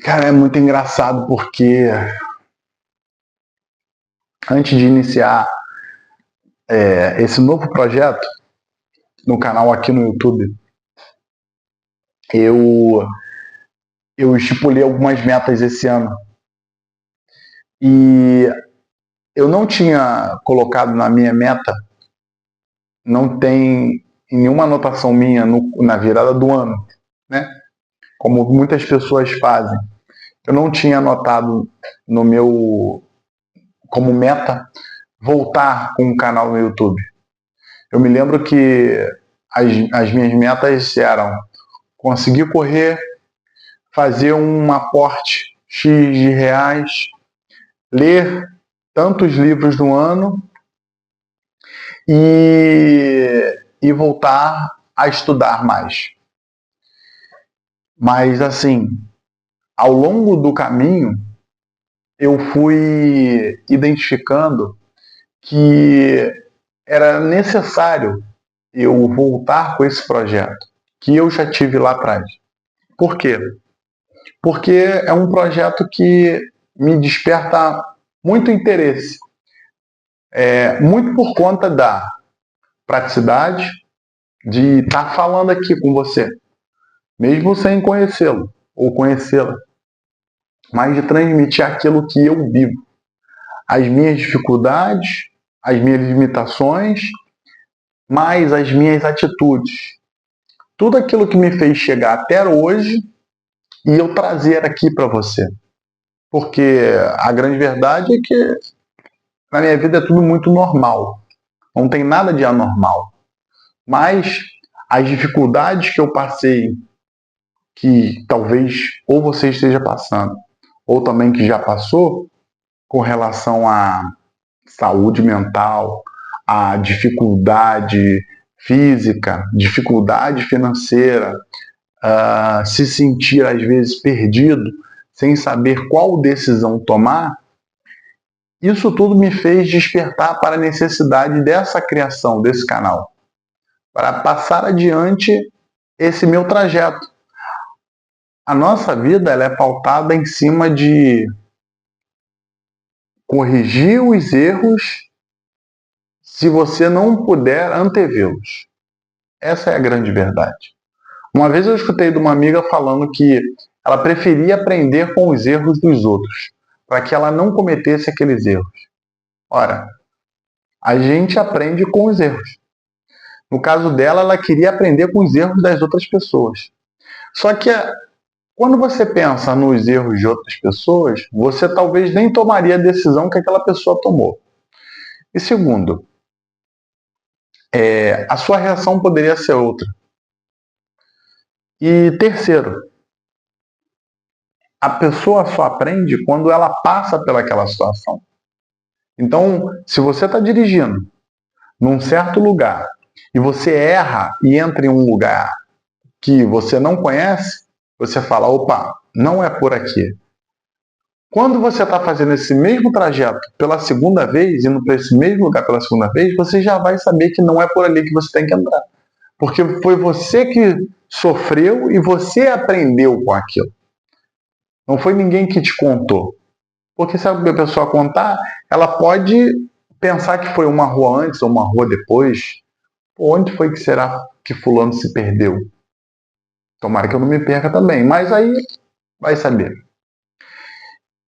Cara, é muito engraçado porque antes de iniciar esse novo projeto no canal aqui no YouTube, eu estipulei algumas metas esse ano. E eu não tinha colocado na minha meta, não tem nenhuma anotação minha na virada do ano, né? Como muitas pessoas fazem. Eu não tinha anotado no meu como meta voltar com um canal no YouTube. Eu me lembro que as minhas metas eram conseguir correr, fazer um aporte X de reais, ler tantos livros no ano e voltar a estudar mais. Mas assim, ao longo do caminho, eu fui identificando que era necessário eu voltar com esse projeto que eu já tive lá atrás. Por quê? Porque é um projeto que me desperta muito interesse. Muito por conta da praticidade de estar falando aqui com você, mesmo sem conhecê-lo ou conhecê-la, mas de transmitir aquilo que eu vivo, as minhas dificuldades, as minhas limitações, mas as minhas atitudes. Tudo aquilo que me fez chegar até hoje e eu trazer aqui para você. Porque a grande verdade é que na minha vida é tudo muito normal. Não tem nada de anormal. Mas as dificuldades que eu passei, que talvez ou você esteja passando, ou também que já passou, com relação à saúde mental, à dificuldade física, dificuldade financeira, se sentir às vezes perdido, sem saber qual decisão tomar, isso tudo me fez despertar para a necessidade dessa criação, desse canal, para passar adiante esse meu trajeto. A nossa vida ela é pautada em cima de corrigir os erros se você não puder antevê-los. Essa é a grande verdade. Uma vez eu escutei de uma amiga falando que ela preferia aprender com os erros dos outros, para que ela não cometesse aqueles erros. Ora, a gente aprende com os erros. No caso dela, ela queria aprender com os erros das outras pessoas. Só que quando você pensa nos erros de outras pessoas, você talvez nem tomaria a decisão que aquela pessoa tomou. E segundo, a sua reação poderia ser outra. E terceiro, a pessoa só aprende quando ela passa pelaquela situação. Então, se você está dirigindo num certo lugar e você erra e entra em um lugar que você não conhece, você fala, opa, não é por aqui. Quando você está fazendo esse mesmo trajeto pela segunda vez, indo para esse mesmo lugar pela segunda vez, você já vai saber que não é por ali que você tem que andar. Porque foi você que sofreu e você aprendeu com aquilo. Não foi ninguém que te contou. Porque se a pessoa contar, ela pode pensar que foi uma rua antes ou uma rua depois. Pô, onde foi que será que fulano se perdeu? Tomara que eu não me perca também. Mas aí vai saber.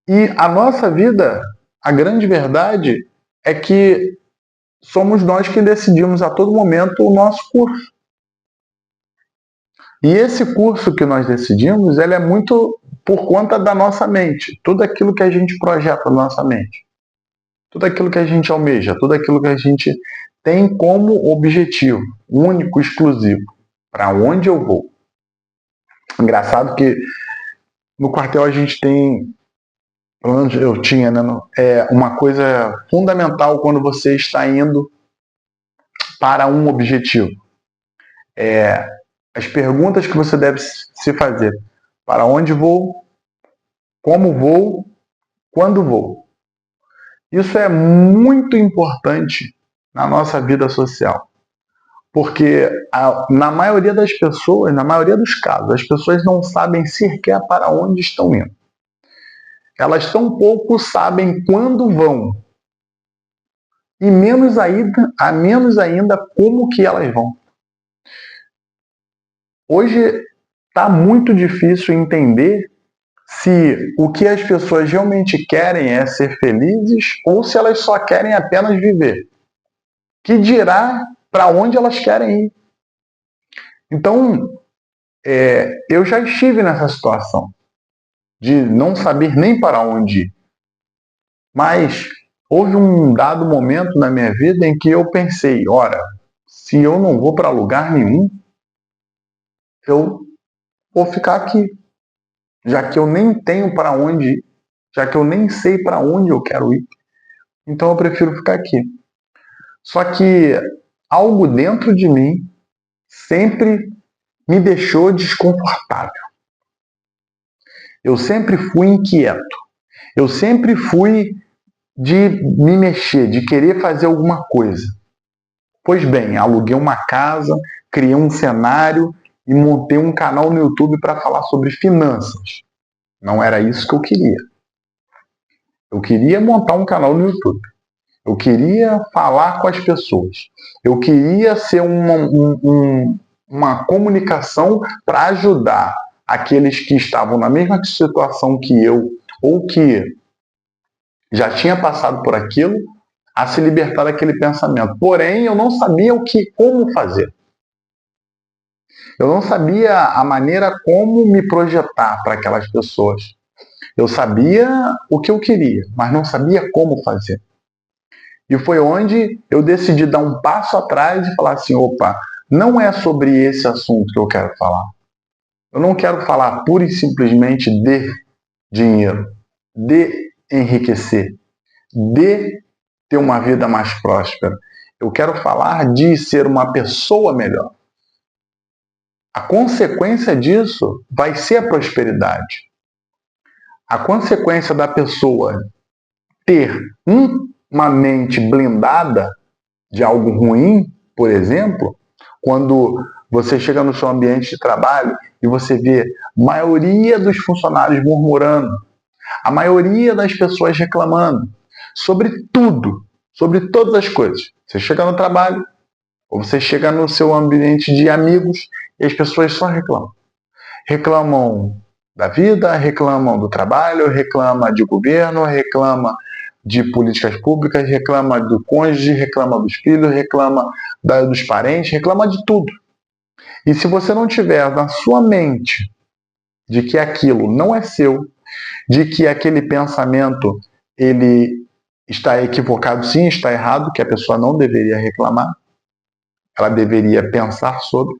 E a nossa vida, a grande verdade é que somos nós que decidimos a todo momento o nosso curso. E esse curso que nós decidimos, ele é muito por conta da nossa mente. Tudo aquilo que a gente projeta na nossa mente. Tudo aquilo que a gente almeja. Tudo aquilo que a gente tem como objetivo. Único, exclusivo. Para onde eu vou. Engraçado que no quartel a gente tem, pelo menos eu tinha, né, uma coisa fundamental quando você está indo para um objetivo. As perguntas que você deve se fazer. Para onde vou? Como vou? Quando vou? Isso é muito importante na nossa vida social. Porque na maioria das pessoas, na maioria dos casos, as pessoas não sabem sequer para onde estão indo. Elas tão pouco sabem quando vão. E menos ainda como que elas vão. Hoje está muito difícil entender se o que as pessoas realmente querem é ser felizes ou se elas só querem apenas viver. Que dirá para onde elas querem ir. Então, eu já estive nessa situação de não saber nem para onde ir. Mas houve um dado momento na minha vida em que eu pensei, ora, se eu não vou para lugar nenhum, eu vou ficar aqui, já que eu nem tenho para onde ir, já que eu nem sei para onde eu quero ir. Então eu prefiro ficar aqui. Só que algo dentro de mim sempre me deixou desconfortável. Eu sempre fui inquieto. Eu sempre fui de me mexer, de querer fazer alguma coisa. Pois bem, aluguei uma casa, criei um cenário e montei um canal no YouTube para falar sobre finanças. Não era isso que eu queria. Eu queria montar um canal no YouTube. Eu queria falar com as pessoas. Eu queria ser uma comunicação para ajudar aqueles que estavam na mesma situação que eu ou que já tinha passado por aquilo a se libertar daquele pensamento. Porém, eu não sabia como fazer. Eu não sabia a maneira como me projetar para aquelas pessoas. Eu sabia o que eu queria, mas não sabia como fazer. E foi onde eu decidi dar um passo atrás e falar assim, opa, não é sobre esse assunto que eu quero falar. Eu não quero falar pura e simplesmente de dinheiro, de enriquecer, de ter uma vida mais próspera. Eu quero falar de ser uma pessoa melhor. A consequência disso vai ser a prosperidade. A consequência da pessoa ter uma mente blindada de algo ruim, por exemplo, quando você chega no seu ambiente de trabalho e você vê a maioria dos funcionários murmurando, a maioria das pessoas reclamando sobre tudo, sobre todas as coisas. Você chega no trabalho, ou você chega no seu ambiente de amigos e as pessoas só reclamam. Reclamam da vida, reclamam do trabalho, reclamam de governo, reclamam de políticas públicas, reclama do cônjuge, reclama dos filhos, reclama dos parentes, reclama de tudo. E se você não tiver na sua mente de que aquilo não é seu, de que aquele pensamento ele está equivocado, sim, está errado, que a pessoa não deveria reclamar, ela deveria pensar sobre.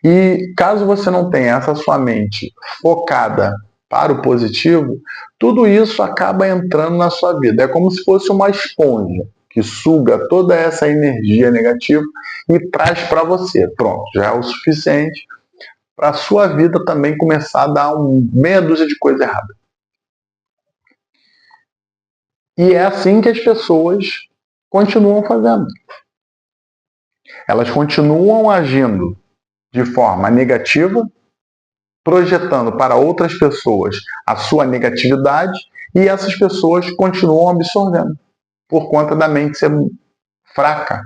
E caso você não tenha essa sua mente focada para o positivo, tudo isso acaba entrando na sua vida. É como se fosse uma esponja que suga toda essa energia negativa e traz para você. Pronto, já é o suficiente para a sua vida também começar a dar meia dúzia de coisa errada. E é assim que as pessoas continuam fazendo. Elas continuam agindo de forma negativa, projetando para outras pessoas a sua negatividade e essas pessoas continuam absorvendo por conta da mente ser fraca,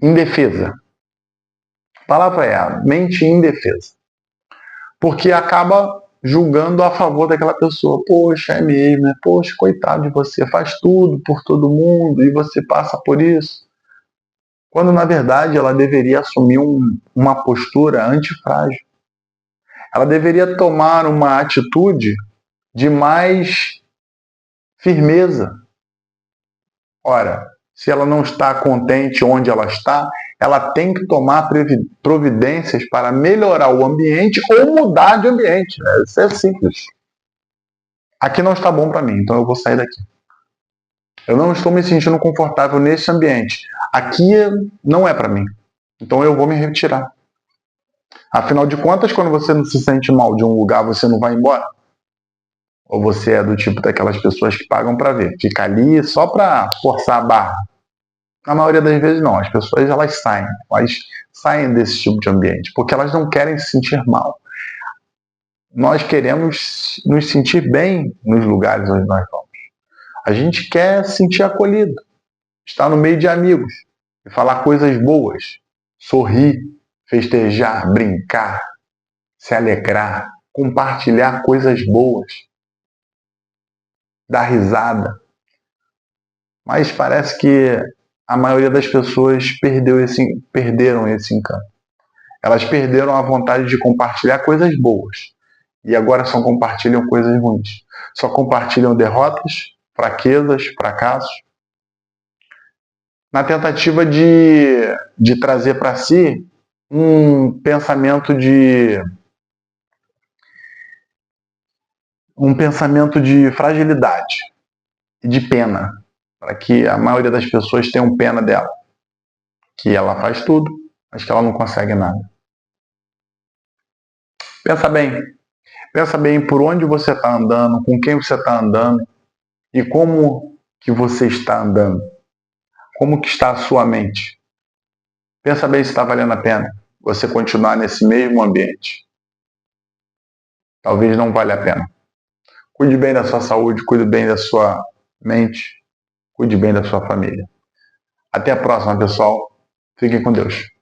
indefesa. A palavra é a mente indefesa. Porque acaba julgando a favor daquela pessoa. Poxa, é mesmo, né? Poxa, coitado de você, faz tudo por todo mundo e você passa por isso. Quando, na verdade, ela deveria assumir uma postura antifrágil. Ela deveria tomar uma atitude de mais firmeza. Ora, se ela não está contente onde ela tem que tomar providências para melhorar o ambiente ou mudar de ambiente. Isso é simples. Aqui não está bom para mim, então eu vou sair daqui. Eu não estou me sentindo confortável nesse ambiente. Aqui não é para mim, então eu vou me retirar. Afinal de contas, quando você não se sente mal de um lugar, você não vai embora? Ou você é do tipo daquelas pessoas que pagam para ver? Fica ali só para forçar a barra. Na maioria das vezes não, as pessoas elas saem desse tipo de ambiente, porque elas não querem se sentir mal. Nós queremos nos sentir bem nos lugares onde nós vamos. A gente quer se sentir acolhido, estar no meio de amigos e falar coisas boas, sorrir, festejar, brincar, se alegrar, compartilhar coisas boas, dar risada. Mas parece que a maioria das pessoas perderam esse encanto. Elas perderam a vontade de compartilhar coisas boas. E agora só compartilham coisas ruins. Só compartilham derrotas, fraquezas, fracassos, na tentativa de trazer para si um pensamento de fragilidade e de pena, para que a maioria das pessoas tenham pena dela, que ela faz tudo, mas que ela não consegue nada. Pensa bem, pensa bem por onde você está andando, com quem você está andando e como que você está andando, como que está a sua mente. Pensa bem se está valendo a pena você continuar nesse mesmo ambiente. Talvez não valha a pena. Cuide bem da sua saúde, cuide bem da sua mente, cuide bem da sua família. Até a próxima, pessoal. Fiquem com Deus.